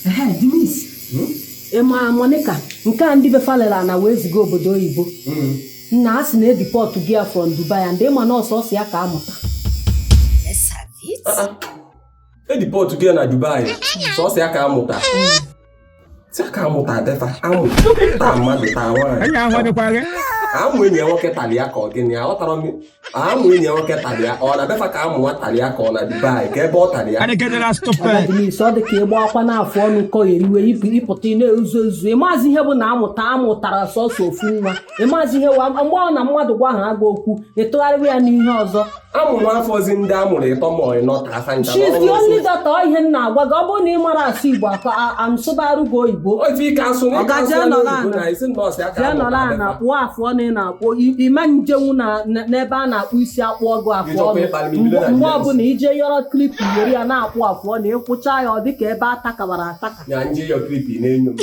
Demizz. Emma Monica, nke ndị be falela na wee ziga obodo oyibo. Nna asị na edipọtụ gị ya from Dubai and ịma na ọsọsọ ya ka amụta. Edipọtụ gị na Dubai, sọsọ ya ka amụta. Si aka amụta defa, amụta mmadụ taa nwaanyị. Amụ enyi ya nwoke tali ya ka ọ gịnị ya, ọ tara m. Amụ enyi ya nwoke tali ya, ọ na defa ka amụ nwa tali ya ka ọ na Dubai, ka ebe ọ tali ya. Demizz, ọ dị ka ịgba akwa n'afọ ọnụ kọ eriwe ịpụta na-ezu ezu. Ịmazi ihe bụ na amụtara sọsọ ofu nwa. Ịmazi ihe mgbe ọ na mmadụ gwa ha agba okwu, ịtụgharịwa ya n'ihe ọzọ. Amụ n'afọzi ndị amụrụ ịtọ ma ọ nọ tasa ncha. She's the only daughter ihe m na-agwa gị. Ọ bụrụ na ị mara asụ Igbo amsụbarụ gị oyibo. Jee na kpụọ afọ ọnụ ị na-akpụ ime njenwu n'ebe a na-akpụ isi akpụ ọgụ afọ ọnụ. Mgbe ọbụla ije yọrọ klip yeri ya na-akpụ afọ ọnụ ịkwụcha ya ọ dịka ebe a takabara ataka. Ya nje yọ klip na-enyo m.